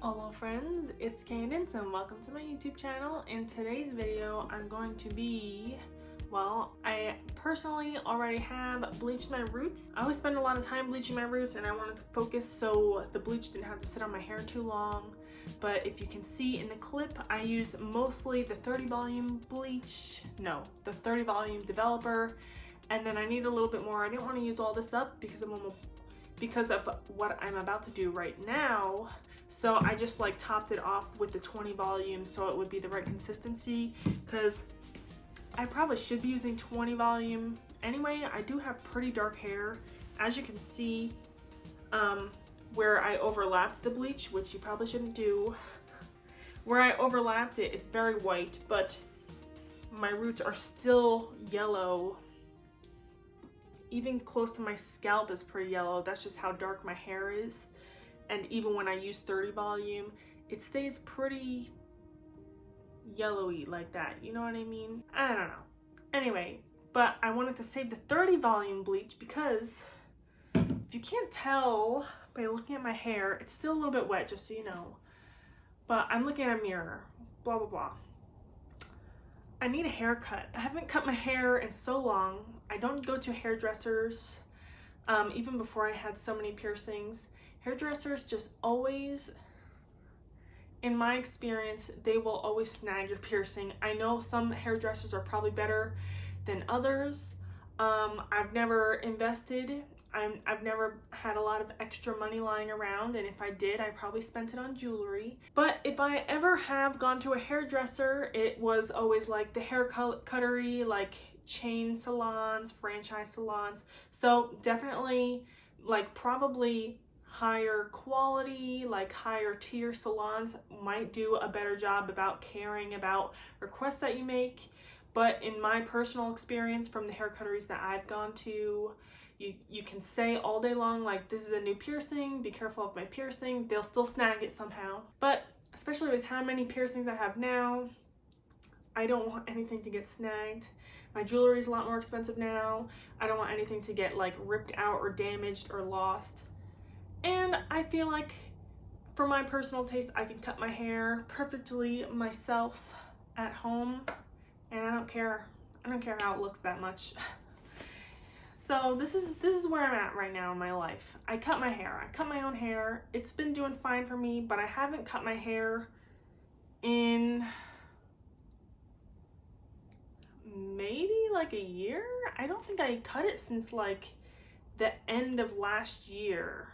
Hello friends, it's Candace and welcome to my YouTube channel. In today's video, I'm going to be, I personally already have bleached my roots. I always spend a lot of time bleaching my roots and I wanted to focus so the bleach didn't have to sit on my hair too long. But if you can see in the clip, I used mostly the 30 volume bleach, the 30 volume developer, and then I need a little bit more. I didn't want to use all this up because of what I'm about to do right now. So I just like topped it off with the 20 volume so it would be the right consistency, because I probably should be using 20 volume. Anyway, I do have pretty dark hair. As you can see, where I overlapped the bleach, which you probably shouldn't do, where I overlapped it, it's very white, but my roots are still yellow. Even close to my scalp is pretty yellow. That's just how dark my hair is. And even when I use 30 volume, it stays pretty yellowy like that. You know what I mean? I don't know. Anyway, but I wanted to save the 30 volume bleach because if you can't tell by looking at my hair, it's still a little bit wet, just so you know. But I'm looking at a mirror, blah, blah, blah. I need a haircut. I haven't cut my hair in so long. I don't go to hairdressers. Even before I had so many piercings, hairdressers just always, in my experience, they will always snag your piercing. I know some hairdressers are probably better than others. I've never invested. I've never had a lot of extra money lying around, and if I did, I probably spent it on jewelry. But if I ever have gone to a hairdresser, it was always like the hair cuttery, like chain salons, franchise salons. So definitely like probably higher quality, like higher tier salons might do a better job about caring about requests that you make. But in my personal experience from the hair cutteries that I've gone to, you can say all day long, like, this is a new piercing, be careful of my piercing. They'll still snag it somehow. But especially with how many piercings I have now, I don't want anything to get snagged. My jewelry is a lot more expensive now. I don't want anything to get like ripped out or damaged or lost. And I feel like for my personal taste, I can cut my hair perfectly myself at home, and I don't care how it looks that much. So this is where I'm at right now in my life. I cut my hair. I cut my own hair. It's been doing fine for me, but I haven't cut my hair in maybe like a year. I don't think I cut it since like the end of last year.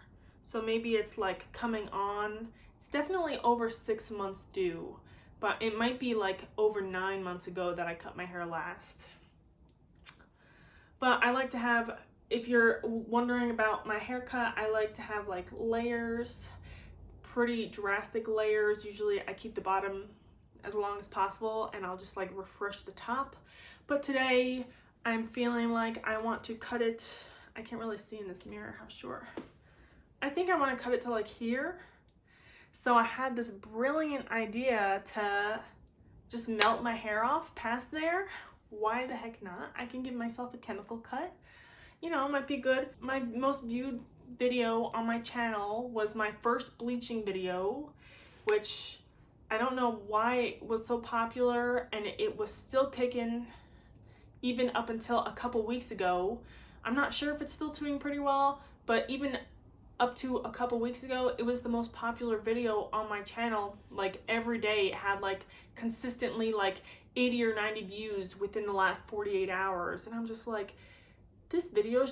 So maybe it's like coming on. It's definitely over 6 months due, but it might be like over 9 months ago that I cut my hair last. But I like to have, if you're wondering about my haircut, I like to have like layers, pretty drastic layers. Usually I keep the bottom as long as possible and I'll just like refresh the top. But today I'm feeling like I want to cut it. I can't really see in this mirror how short. I think I want to cut it to like here. So I had this brilliant idea to just melt my hair off past there. Why the heck not? I can give myself a chemical cut. You know, it might be good. My most viewed video on my channel was my first bleaching video, which I don't know why it was so popular, and it was still kicking even up until a couple weeks ago. I'm not sure if it's still doing pretty well, but even up to a couple weeks ago, it was the most popular video on my channel. Like every day it had like consistently like 80 or 90 views within the last 48 hours. And I'm just like, this video,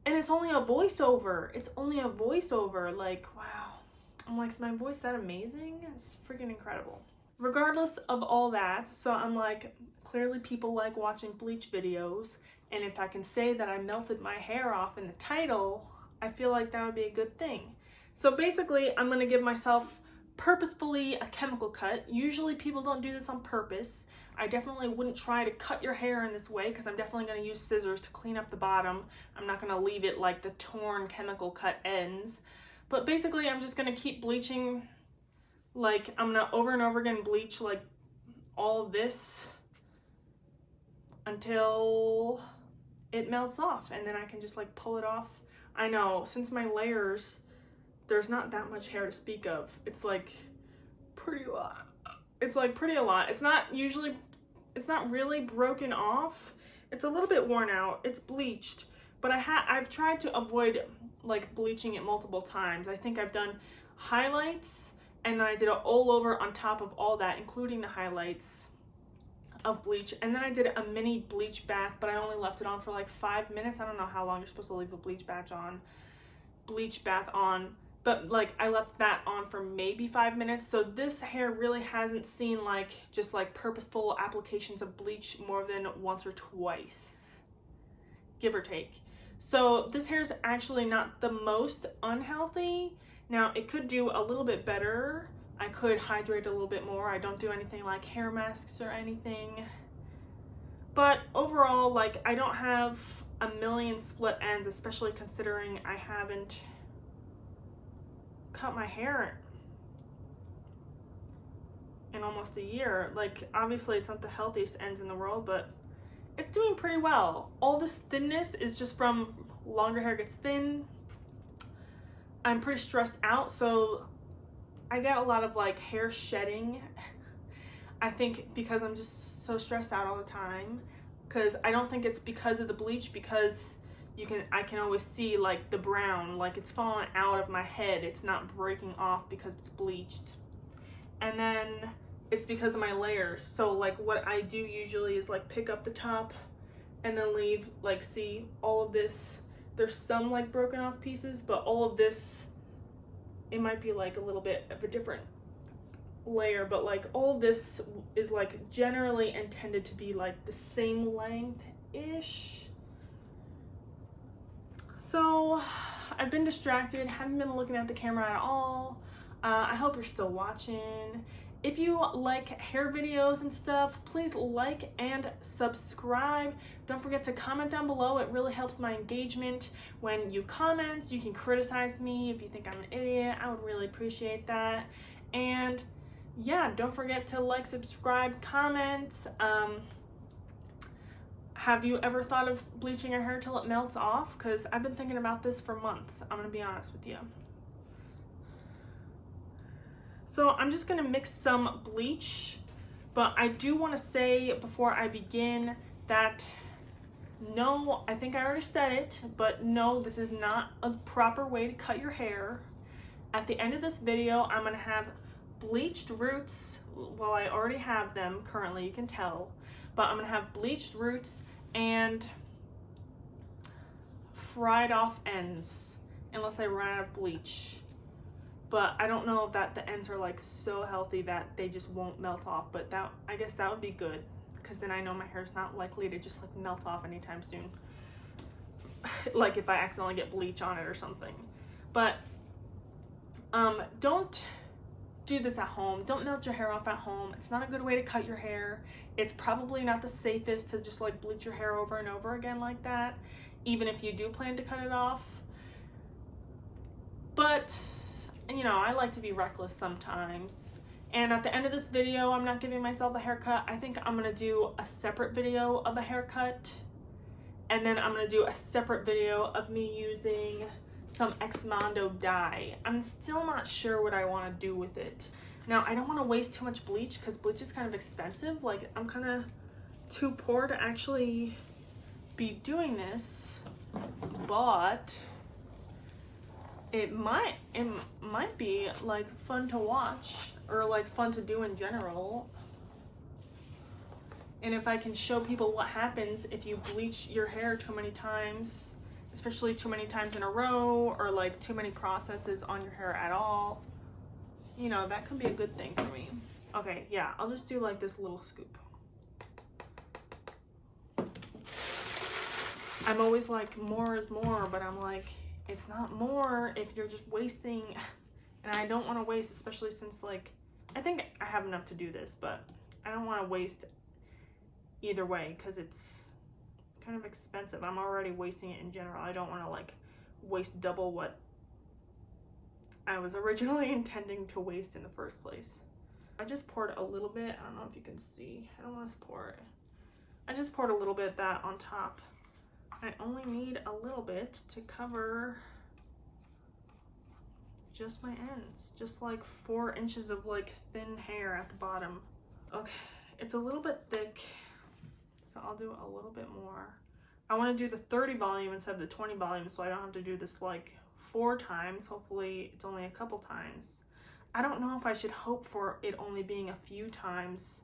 and it's only a voiceover. It's only a voiceover. Like, wow. I'm like, is my voice that amazing? It's freaking incredible. Regardless of all that, so I'm like, clearly people like watching bleach videos. And if I can say that I melted my hair off in the title, I feel like that would be a good thing. So basically, I'm gonna give myself purposefully a chemical cut. Usually people don't do this on purpose. I definitely wouldn't try to cut your hair in this way because I'm definitely gonna use scissors to clean up the bottom. I'm not gonna leave it like the torn chemical cut ends. But basically, I'm just gonna keep bleaching. Like, I'm gonna over and over again bleach like all of this until it melts off, and then I can just like pull it off. I know, since my layers there's not that much hair to speak of. It's like pretty a lot. It's like pretty a lot. It's not really broken off. It's a little bit worn out. It's bleached, but I've tried to avoid like bleaching it multiple times. I think I've done highlights, and then I did an all over on top of all that, including the highlights of bleach, and then I did a mini bleach bath, but I only left it on for like 5 minutes. I don't know how long you're supposed to leave a bleach bath on, but like I left that on for maybe 5 minutes. So this hair really hasn't seen like just like purposeful applications of bleach more than once or twice, give or take. So this hair is actually not the most unhealthy. Now it could do a little bit better. I could hydrate a little bit more. I don't do anything like hair masks or anything. But overall, like, I don't have a million split ends, especially considering I haven't cut my hair in almost a year. Like, obviously it's not the healthiest ends in the world, but it's doing pretty well. All this thinness is just from longer hair gets thin. I'm pretty stressed out, so I get a lot of like hair shedding. I think because I'm just so stressed out all the time, because I don't think it's because of the bleach, because I can always see like the brown, like it's falling out of my head. It's not breaking off because it's bleached. And then it's because of my layers. So like what I do usually is like pick up the top and then leave, like, see all of this. There's some like broken off pieces, but all of this, it might be like a little bit of a different layer, but like all this is like generally intended to be like the same length-ish. So I've been distracted, haven't been looking at the camera at all. I hope you're still watching. If you like hair videos and stuff, please like and subscribe. Don't forget to comment down below. It really helps my engagement. When you comment, you can criticize me if you think I'm an idiot. I would really appreciate that. And yeah, don't forget to like, subscribe, comment. Have you ever thought of bleaching your hair till it melts off? Because I've been thinking about this for months. I'm gonna be honest with you. So I'm just gonna mix some bleach, but I do wanna say before I begin that no, I think I already said it, but no, this is not a proper way to cut your hair. At the end of this video, I'm gonna have bleached roots. Well, I already have them currently, you can tell, but I'm gonna have bleached roots and fried off ends, unless I run out of bleach. But I don't know if the ends are like so healthy that they just won't melt off, but that, I guess that would be good, because then I know my hair is not likely to just like melt off anytime soon. Like if I accidentally get bleach on it or something. But don't do this at home. Don't melt your hair off at home. It's not a good way to cut your hair. It's probably not the safest to just like bleach your hair over and over again like that, even if you do plan to cut it off. But you know, I like to be reckless sometimes. And at the end of this video, I'm not giving myself a haircut. I think I'm gonna do a separate video of a haircut, and then I'm gonna do a separate video of me using some X-Mondo dye. I'm still not sure what I wanna do with it. Now, I don't wanna waste too much bleach, because bleach is kind of expensive. Like, I'm kind of too poor to actually be doing this, but it might be like fun to watch, or like fun to do in general. And if I can show people what happens if you bleach your hair too many times, especially too many times in a row, or like too many processes on your hair at all, you know, that could be a good thing for me. Okay, yeah, I'll just do like this little scoop. I'm always like, more is more, but I'm like, it's not more if you're just wasting, and I don't want to waste, especially since like, I think I have enough to do this, but I don't want to waste either way, because it's kind of expensive. I'm already wasting it in general. I don't want to like waste double what I was originally intending to waste in the first place. I just poured a little bit. I don't know if you can see. I don't want to pour it. I just poured a little bit of that on top. I only need a little bit to cover just my ends, just like 4 inches of like thin hair at the bottom. Okay, it's a little bit thick, so I'll do a little bit more. I want to do the 30 volume instead of the 20 volume, so I don't have to do this like 4 times. Hopefully it's only a couple times. I don't know if I should hope for it only being a few times,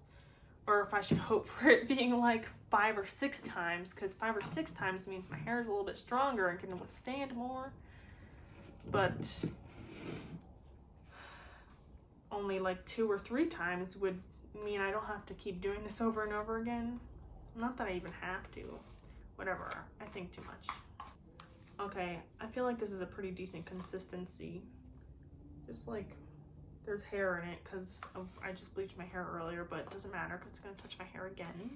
or if I should hope for it being like 5 or 6 times, because 5 or 6 times means my hair is a little bit stronger and can withstand more. But only like 2 or 3 times would mean I don't have to keep doing this over and over again. Not that I even have to. Whatever, I think too much. Okay, I feel like this is a pretty decent consistency. Just like there's hair in it because I just bleached my hair earlier, but it doesn't matter because it's gonna touch my hair again.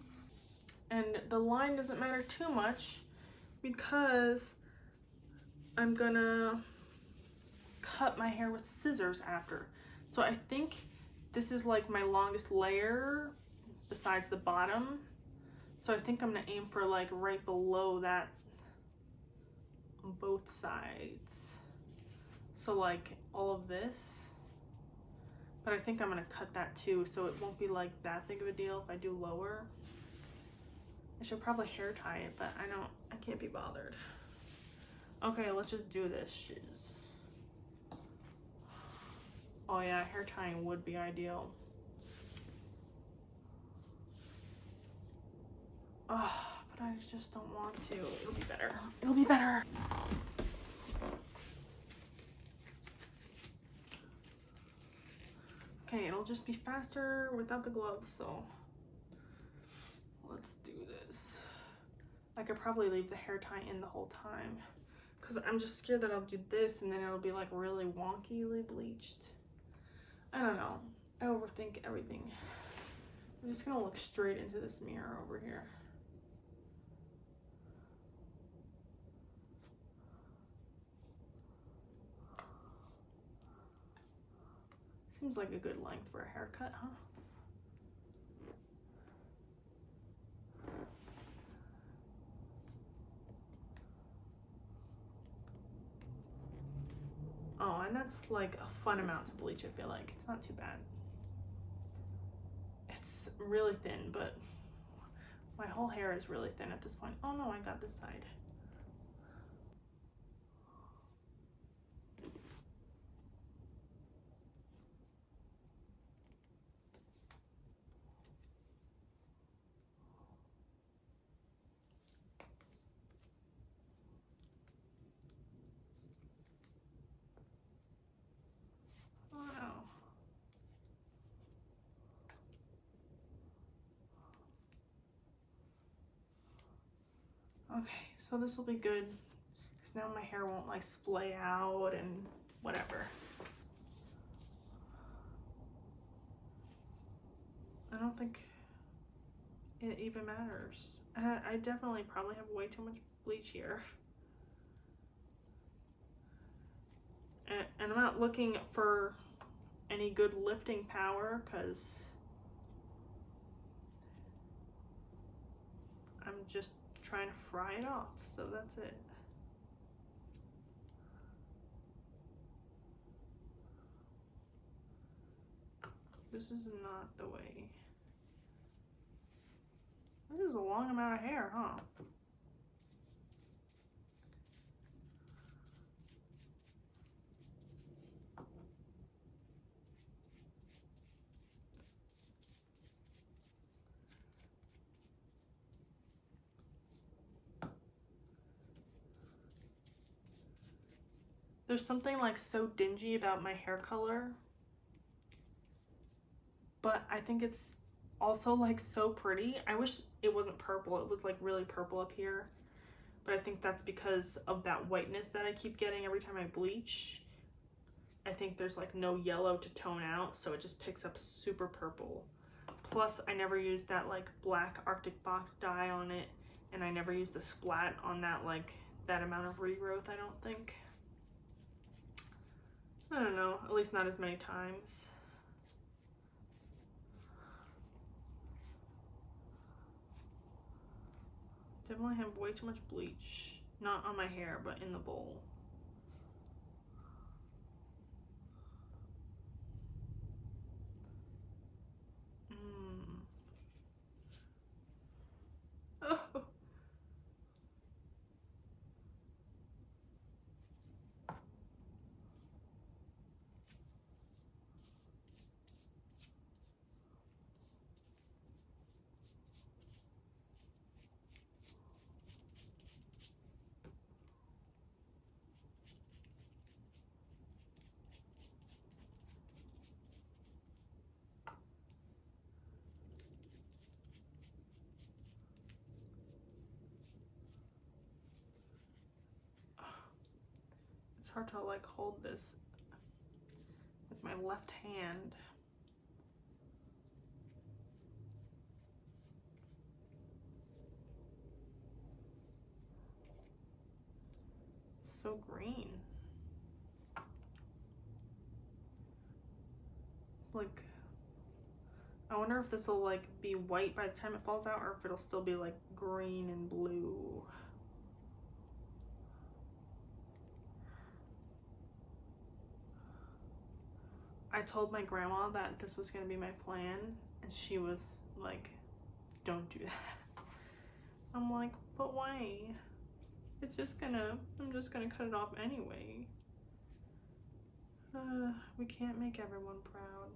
And the line doesn't matter too much because I'm gonna cut my hair with scissors after. So I think this is like my longest layer besides the bottom. So I think I'm gonna aim for like right below that on both sides. So like all of this. But I think I'm gonna cut that too, so it won't be like that big of a deal if I do lower. I should probably hair tie it, but I can't be bothered. Okay, let's just do this shiz. Oh yeah, hair tying would be ideal. Oh, but I just don't want to. It'll be better. It'll be better. Okay, it'll just be faster without the gloves, so let's do this. I could probably leave the hair tie in the whole time because I'm just scared that I'll do this and then it'll be like really wonkyly bleached. I don't know. I overthink everything. I'm just gonna look straight into this mirror over here. Seems like a good length for a haircut, huh? Oh, and that's like a fun amount to bleach, I feel like. It's not too bad. It's really thin, but my whole hair is really thin at this point. Oh no, I got this side. Wow. Okay, so this will be good because now my hair won't like splay out and whatever. I don't think it even matters. I definitely probably have way too much bleach here. And I'm not looking for any good lifting power because I'm just trying to fry it off, so that's it. This is not the way. This is a long amount of hair, huh? There's something like so dingy about my hair color, but I think it's also like so pretty. I wish it wasn't purple. It was like really purple up here, but I think that's because of that whiteness that I keep getting every time I bleach. I think there's like no yellow to tone out, so it just picks up super purple. Plus I never used that like black Arctic Box dye on it, and I never used the splat on that like that amount of regrowth, I don't think. I don't know, at least not as many times. Definitely have way too much bleach. Not on my hair, but in the bowl. hard to like hold this with my left hand. It's so green. It's like, I wonder if this will like be white by the time it falls out, or if it'll still be like green and blue. I told my grandma that this was going to be my plan, and she was like, don't do that. I'm like, but why? I'm just gonna cut it off anyway. We can't make everyone proud.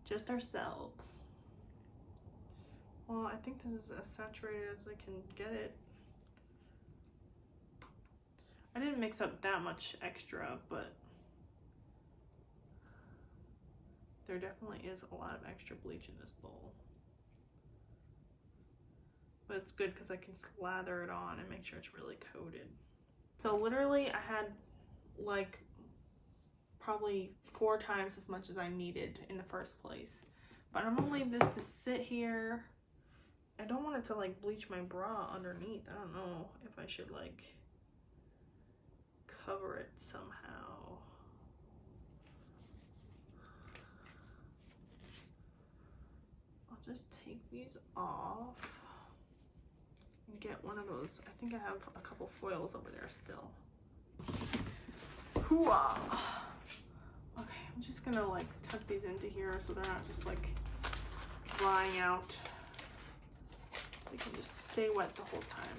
Just ourselves. Well, I think this is as saturated as I can get it. I didn't mix up that much extra, but there definitely is a lot of extra bleach in this bowl. But it's good because I can slather it on and make sure it's really coated. So literally I had like probably 4 times as much as I needed in the first place. But I'm gonna leave this to sit here. I don't want it to like bleach my bra underneath. I don't know if I should like cover it somehow. I'll just take these off and get one of those. I think I have a couple foils over there still. Hooah! Okay, I'm just gonna like tuck these into here so they're not just like drying out. They can just stay wet the whole time.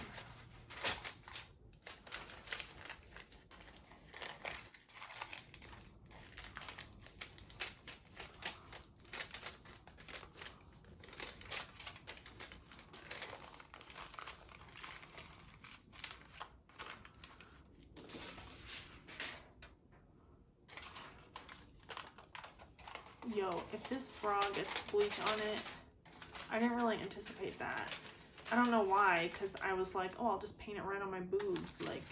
Yo, if this bra gets bleach on it, I didn't really anticipate that. I don't know why, because I was like, oh, I'll just paint it right on my boobs, like.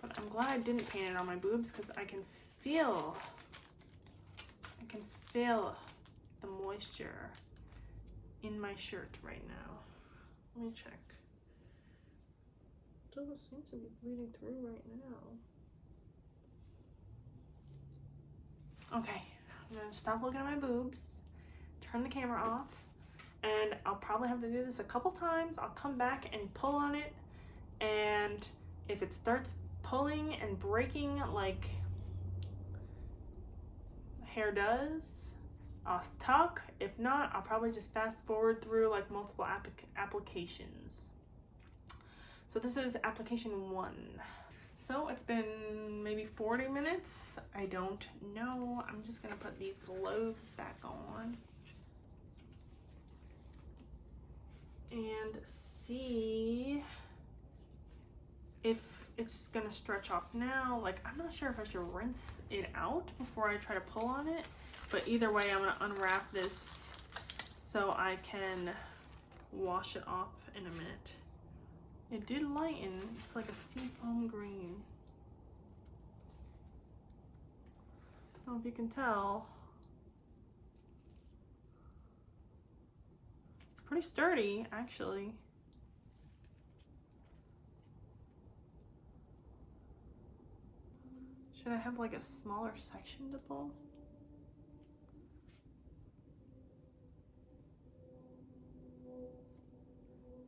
But I'm glad I didn't paint it on my boobs, because I can feel the moisture in my shirt right now. Let me check. Doesn't seem to be bleeding through right now. Okay, I'm gonna stop looking at my boobs, turn the camera off, and I'll probably have to do this a couple times. I'll come back and pull on it, and if it starts pulling and breaking like hair does, I'll talk. If not, I'll probably just fast forward through like multiple applications. So this is application 1. So it's been maybe 40 minutes. I don't know. I'm just gonna put these gloves back on and see if it's just gonna stretch off now. Like, I'm not sure if I should rinse it out before I try to pull on it, but either way, I'm gonna unwrap this so I can wash it off in a minute. It did lighten. It's like a seafoam green. I don't know if you can tell. It's pretty sturdy, actually. Should I have like a smaller section to pull?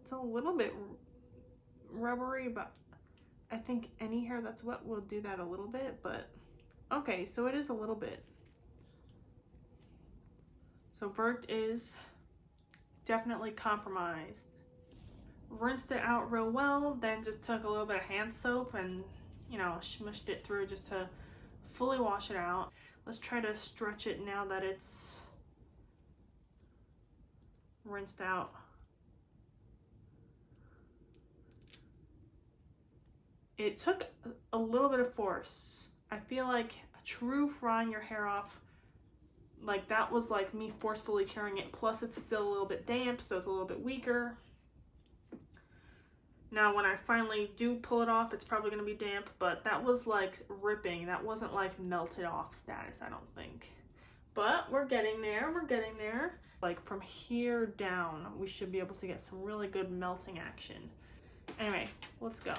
It's a little bit rubbery, but I think any hair that's wet will do that a little bit, but okay, so it is a little bit. So Vert is definitely compromised. Rinsed it out real well, then just took a little bit of hand soap and, you know, smushed it through just to fully wash it out. Let's try to stretch it now that it's rinsed out. It took a little bit of force. I feel like a true frying your hair off Like that was like me forcefully tearing it. Plus it's still a little bit damp, so it's a little bit weaker. Now when I finally do pull it off, it's probably going to be damp, but that was like ripping. That wasn't like melted off status, I don't think. But we're getting there, we're getting there. Like from here down, we should be able to get some really good melting action. Anyway, let's go.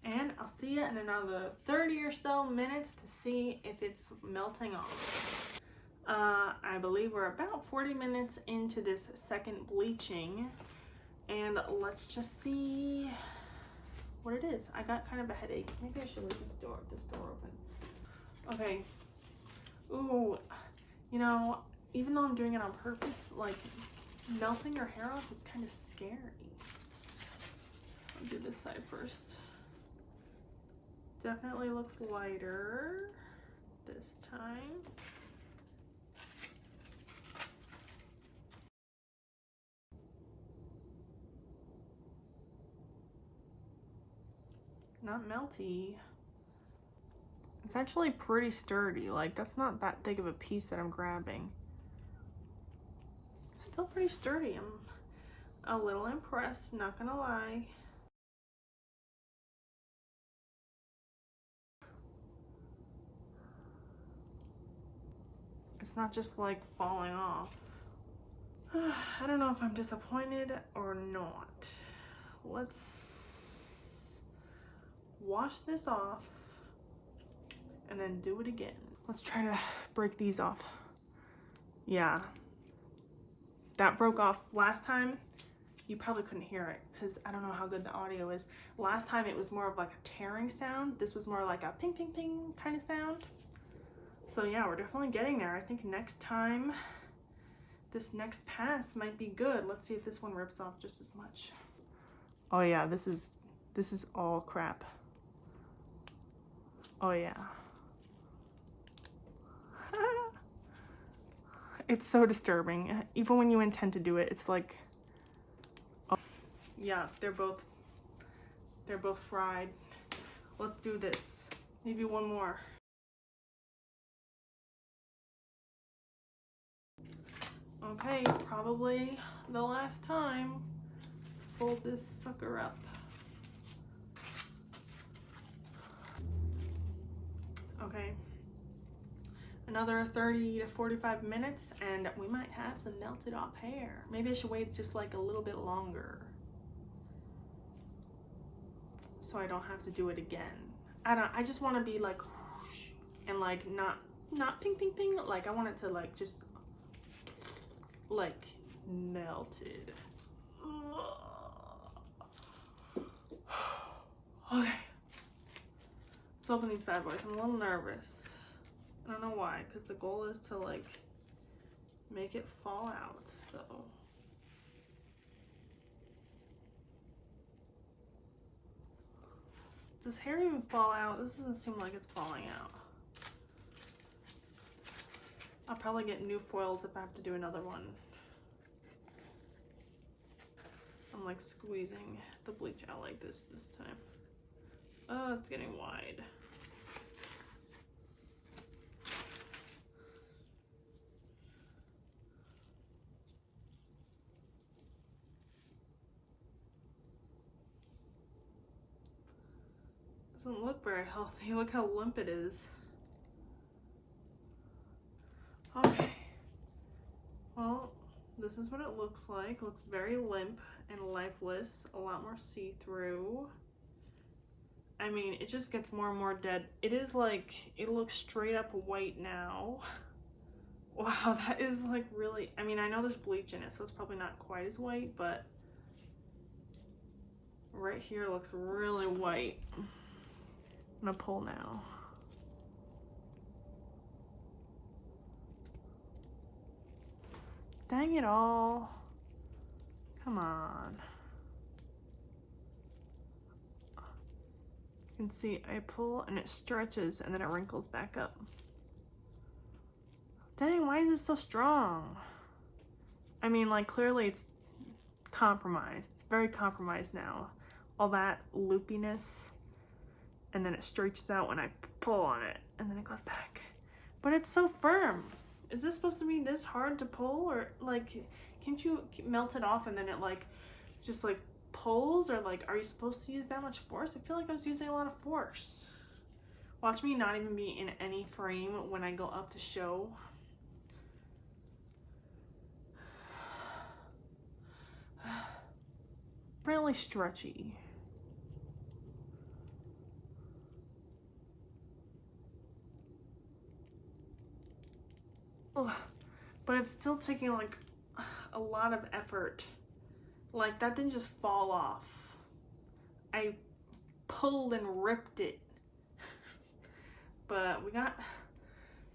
And I'll see you in another 30 or so minutes to see if it's melting off. I believe we're about 40 minutes into this second bleaching, and let's just see what it is. I got kind of a headache. Maybe I should leave this door open. Okay. Ooh, you know, even though I'm doing it on purpose, like melting your hair off is kind of scary. I'll do this side first. Definitely looks lighter this time. Not melty. It's actually pretty sturdy. Like that's not that big of a piece that I'm grabbing. Still pretty sturdy. I'm a little impressed, not gonna lie. It's not just like falling off. I don't know if I'm disappointed or not. Let's wash this off and then do it again. Let's try to break these off. Yeah, that broke off last time. You probably couldn't hear it because I don't know how good the audio is. Last time it was more of like a tearing sound. This was more like a ping ping ping kind of sound. So yeah, we're definitely getting there. I think next time, this next pass might be good. Let's see if this one rips off just as much. Oh yeah, this is all crap. Oh yeah. It's so disturbing. Even when you intend to do it, it's like, oh. Yeah, they're both fried. Let's do this. Maybe one more. Okay, probably the last time. Fold this sucker up. Okay. Another 30 to 45 minutes and we might have some melted off hair. Maybe I should wait just like a little bit longer so I don't have to do it again. I just want to be like whoosh, and like not ping ping ping. Like I want it to like just like melted. Okay. Let's open these bad boys. I'm a little nervous. I don't know why, because the goal is to like make it fall out, so. Does hair even fall out? This doesn't seem like it's falling out. I'll probably get new foils if I have to do another one. I'm like squeezing the bleach out like this time. Oh, it's getting wide. Doesn't look very healthy. Look how limp it is. Okay. Well, this is what it looks like. It looks very limp and lifeless. A lot more see-through. I mean, it just gets more and more dead. It is like, it looks straight up white now. Wow, that is like really, I mean, I know there's bleach in it, so it's probably not quite as white, but right here looks really white. I'm gonna pull now. Dang it all. Come on. You can see I pull and it stretches and then it wrinkles back up. Dang, why is it so strong? I mean, like, clearly it's compromised. It's very compromised now. All that loopiness and then it stretches out when I pull on it, and then it goes back. But it's so firm. Is this supposed to be this hard to pull, or like, can't you melt it off and then it like just like pulls, or like, are you supposed to use that much force? I feel like I was using a lot of force. Watch me not even be in any frame when I go up to show. Really stretchy. Ugh. But it's still taking like a lot of effort. Like, that didn't just fall off. I pulled and ripped it. But we got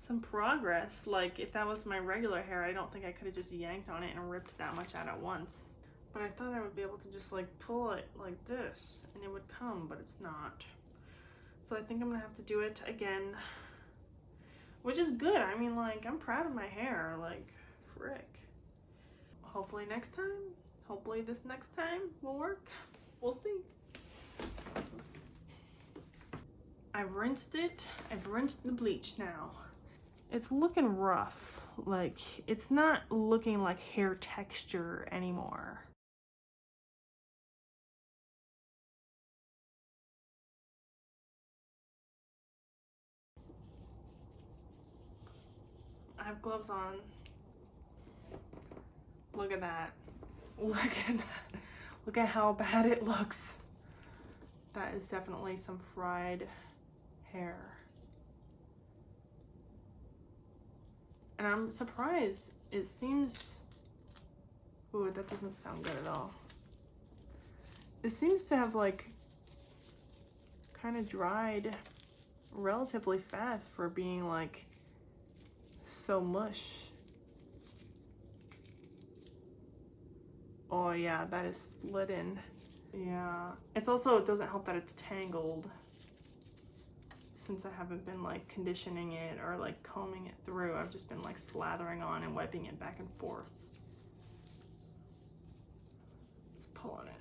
some progress. Like, if that was my regular hair, I don't think I could have just yanked on it and ripped that much out at once. But I thought I would be able to just like pull it like this and it would come, but it's not. So I think I'm gonna have to do it again, which is good. I mean, like, I'm proud of my hair, like, frick. Hopefully next time, hopefully this next time will work. We'll see. I've rinsed it. I've rinsed the bleach now. It's looking rough. Like, it's not looking like hair texture anymore. I have gloves on. Look at that. Look at that. Look at how bad it looks. That is definitely some fried hair. And I'm surprised. It seems... Ooh, that doesn't sound good at all. It seems to have like kind of dried relatively fast for being like so mush. Oh yeah, that is splitting. Yeah, it's also, it doesn't help that it's tangled, since I haven't been like conditioning it or like combing it through. I've just been like slathering on and wiping it back and forth. Let's pull on it.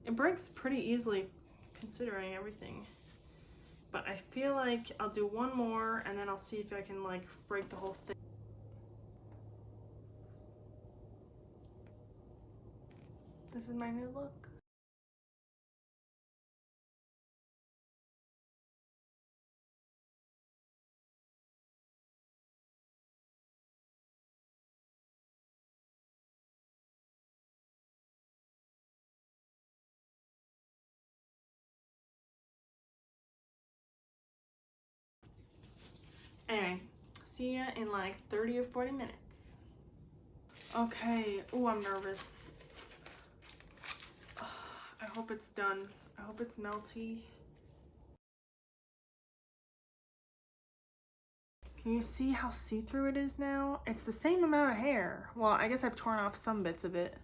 It breaks pretty easily considering everything. But I feel like I'll do one more and then I'll see if I can like break the whole thing. This is my new look. Anyway, see ya in like 30 or 40 minutes. Okay, oh, I'm nervous. I hope it's done. I hope it's melty. Can you see how see-through it is now? It's the same amount of hair. Well, I guess I've torn off some bits of it.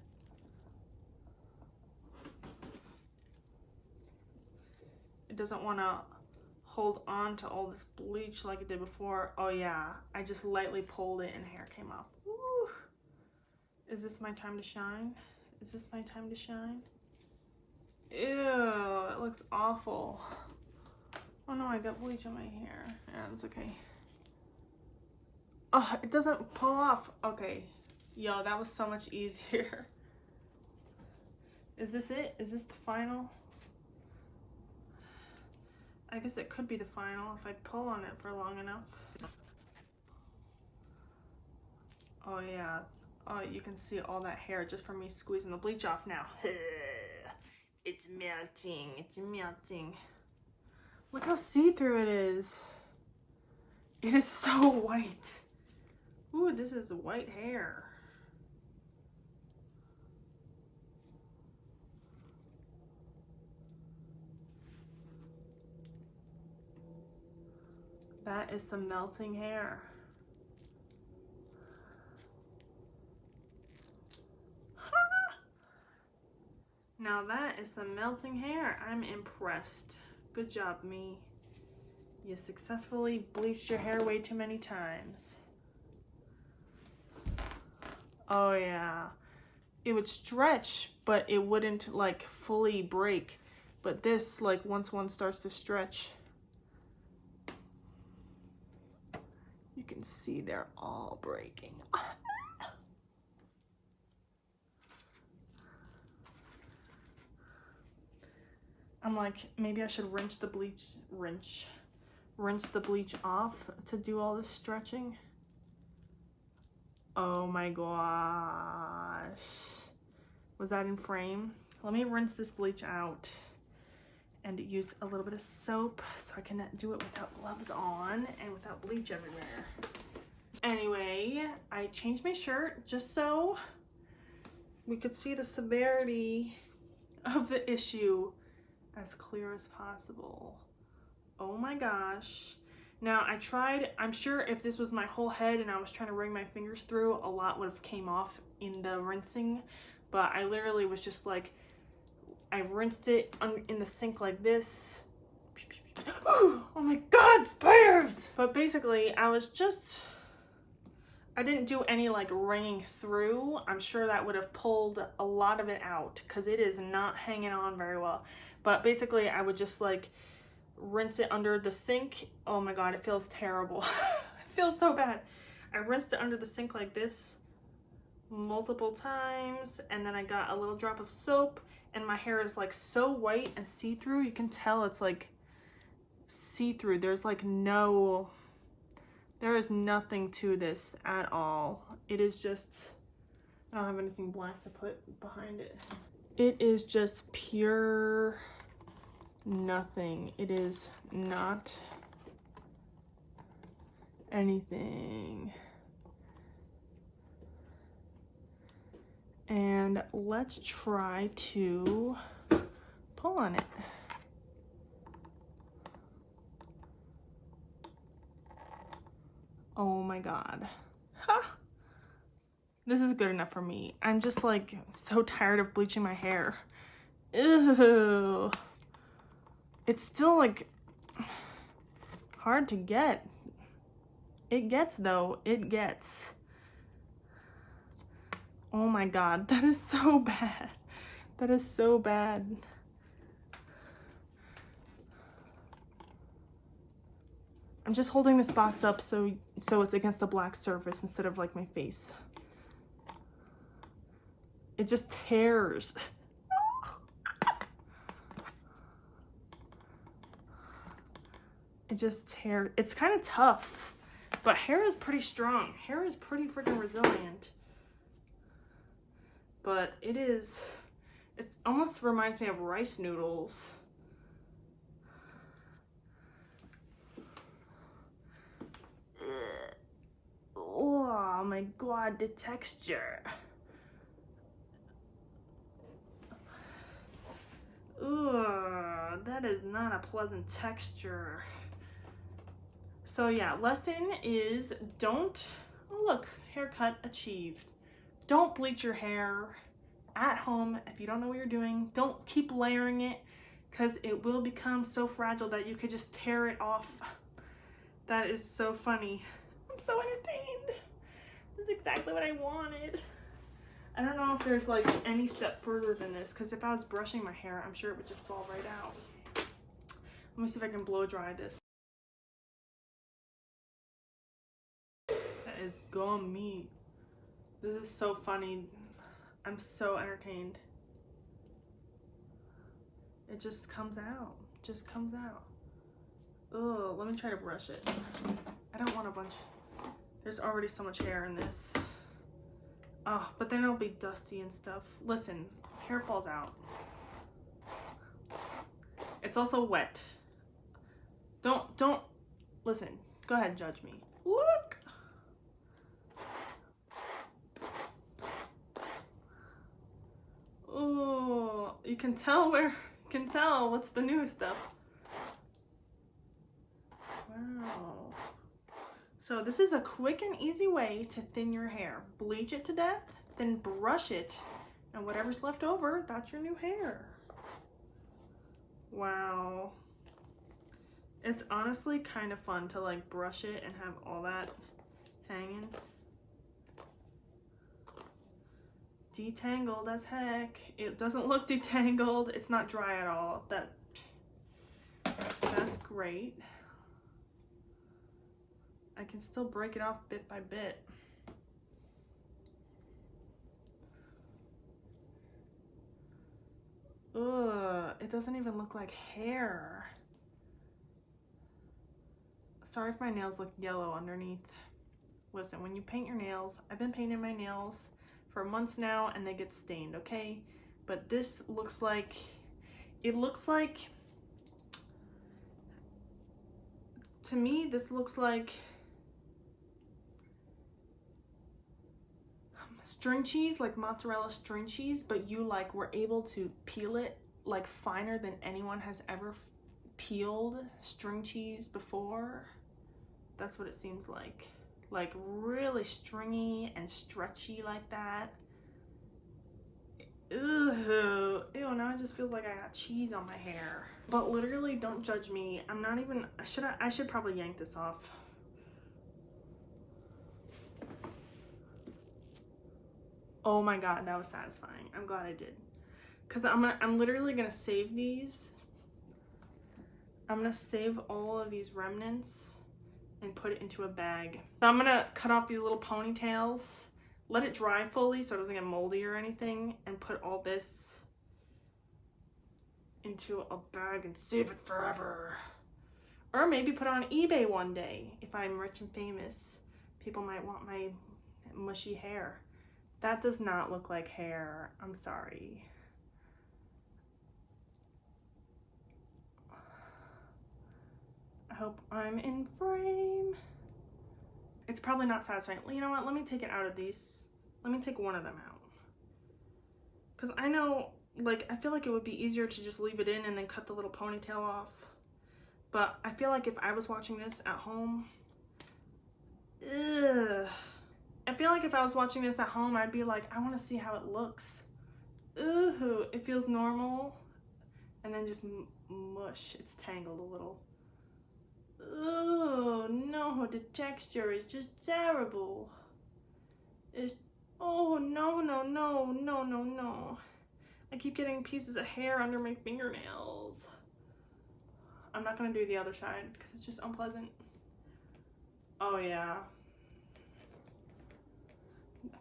It doesn't want to hold on to all this bleach like it did before. Oh yeah, I just lightly pulled it and hair came off. Woo. Is this my time to shine? Is this my time to shine? Ew, it looks awful. Oh no, I got bleach on my hair. Yeah, it's okay. Oh, it doesn't pull off. Okay. Yo, that was so much easier. Is this it? Is this the final? I guess it could be the final if I pull on it for long enough. Oh yeah. Oh, you can see all that hair just from me squeezing the bleach off now. It's melting. It's melting. Look how see-through it is. It is so white. Ooh, this is white hair. That is some melting hair. Now that is some melting hair. I'm impressed. Good job, me. You successfully bleached your hair way too many times. Oh yeah. It would stretch, but it wouldn't like fully break. But this, like, once one starts to stretch, you can see they're all breaking. I'm like, maybe I should rinse the bleach off to do all this stretching. Oh my gosh. Was that in frame? Let me rinse this bleach out and use a little bit of soap so I can do it without gloves on and without bleach everywhere. Anyway, I changed my shirt just so we could see the severity of the issue as clear as possible. Oh my gosh. Now I tried, I'm sure if this was my whole head and I was trying to wring my fingers through, a lot would have came off in the rinsing, but I literally was just like, I rinsed it in the sink like this. Oh my god, spiders! But basically I didn't do any like wringing through. I'm sure that would have pulled a lot of it out because it is not hanging on very well. But basically I would just like rinse it under the sink. Oh my god, it feels terrible. It feels so bad. I rinsed it under the sink like this multiple times, and then I got a little drop of soap, and my hair is like so white and see-through. You can tell it's like see-through. There's like there is nothing to this at all. It is just, I don't have anything black to put behind it. It is just pure nothing. It is not anything. And let's try to pull on it. Oh my god. Ha! This is good enough for me. I'm just like so tired of bleaching my hair. Ew. It's still like hard to get. It gets though, it gets. Oh my god, that is so bad. That is so bad. I'm just holding this box up so it's against the black surface instead of like my face. It just tears. It just tears. It's kind of tough, but hair is pretty strong. Hair is pretty freaking resilient. But it almost reminds me of rice noodles. Oh my god, the texture. Ugh, that is not a pleasant texture. So yeah, lesson is don't, oh look, haircut achieved. Don't bleach your hair at home if you don't know what you're doing. Don't keep layering it because it will become so fragile that you could just tear it off. That is so funny. I'm so entertained. This is exactly what I wanted. I don't know if there's like any step further than this because if I was brushing my hair, I'm sure it would just fall right out. Let me see if I can blow dry this. That is gummy. This is so funny. I'm so entertained. It just comes out. Just comes out. Ugh, let me try to brush it. I don't want a bunch. There's already so much hair in this. Oh, but then it'll be dusty and stuff. Listen, hair falls out. It's also wet. Don't, listen, go ahead and judge me. Look! Oh, you can tell what's the new stuff. Wow. So this is a quick and easy way to thin your hair. Bleach it to death, then brush it, and whatever's left over, that's your new hair. Wow. It's honestly kind of fun to like brush it and have all that hanging. detangled as heck. It doesn't look detangled. It's not dry at all. That's great. I can still break it off bit by bit. Ugh, it doesn't even look like hair. Sorry if my nails look yellow underneath. Listen, when you paint your nails, I've been painting my nails for months now and they get stained, okay? But this looks like, to me, this looks like string cheese, like mozzarella string cheese, but you like were able to peel it like finer than anyone has ever peeled string cheese before. That's what it seems like really stringy and stretchy like that. Ew, now it just feels like I got cheese on my hair. But literally, don't judge me. I'm not even, I should probably yank this off. Oh my god, that was satisfying. I'm glad I did. Cause I'm literally gonna save these. I'm gonna save all of these remnants and put it into a bag. So I'm gonna cut off these little ponytails, let it dry fully so it doesn't get moldy or anything, and put all this into a bag and save it forever. Or maybe put it on eBay one day. If I'm rich and famous, people might want my mushy hair. That does not look like hair. I'm sorry. I hope I'm in frame. It's probably not satisfying. You know what? Let me take it out of these. Let me take one of them out. Because I know, like, I feel like it would be easier to just leave it in and then cut the little ponytail off. But I feel like if I was watching this at home, ugh. I feel like if I was watching this at home, I'd be like, I want to see how it looks. Ooh, it feels normal. And then just mush. It's tangled a little. Oh no, the texture is just terrible. It's, oh no, no, no, no, no, no. I keep getting pieces of hair under my fingernails. I'm not gonna do the other side because it's just unpleasant. Oh yeah.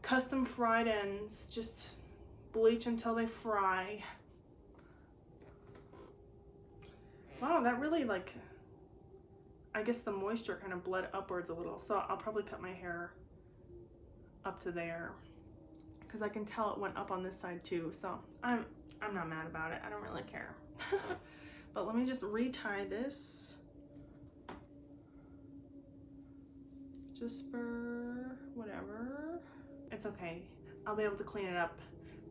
Custom fried ends, just bleach until they fry. Wow, that really, like, I guess the moisture kind of bled upwards a little, so I'll probably cut my hair up to there because I can tell it went up on this side too, so I'm not mad about it. I don't really care. But let me just retie this just for whatever. It's okay. I'll be able to clean it up.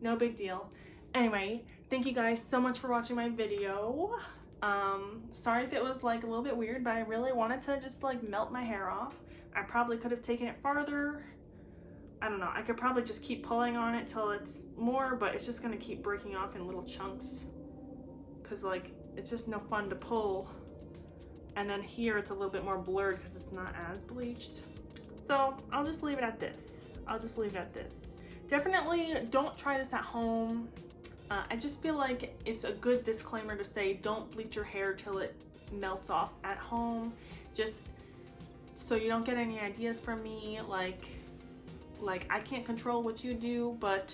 No big deal. Anyway, thank you guys so much for watching my video. Sorry if it was like a little bit weird, but I really wanted to just like melt my hair off. I probably could have taken it farther. I don't know. I could probably just keep pulling on it till it's more, but it's just gonna keep breaking off in little chunks. Cause like, it's just no fun to pull. And then here it's a little bit more blurred because it's not as bleached. So I'll just leave it at this. I'll just leave it at this. Definitely don't try this at home. I just feel like it's a good disclaimer to say don't bleach your hair till it melts off at home. Just so you don't get any ideas from me. Like I can't control what you do, but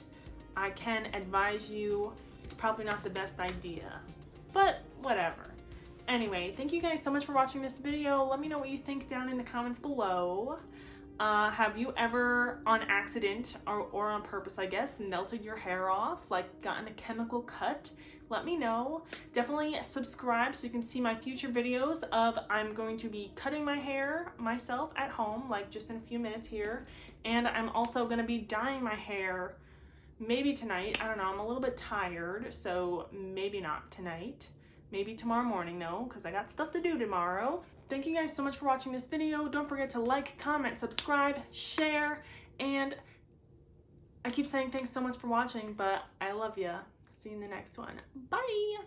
I can advise you. It's probably not the best idea, but whatever. Anyway, thank you guys so much for watching this video. Let me know what you think down in the comments below. Have you ever on accident or on purpose, I guess, melted your hair off, like gotten a chemical cut? Let me know. Definitely subscribe so you can see my future videos of I'm going to be cutting my hair myself at home, like just in a few minutes here. And I'm also going to be dyeing my hair maybe tonight. I don't know. I'm a little bit tired, so maybe not tonight. Maybe tomorrow morning though, because I got stuff to do tomorrow. Thank you guys so much for watching this video. Don't forget to like, comment, subscribe, share, and I keep saying thanks so much for watching, but I love ya. See you in the next one. Bye!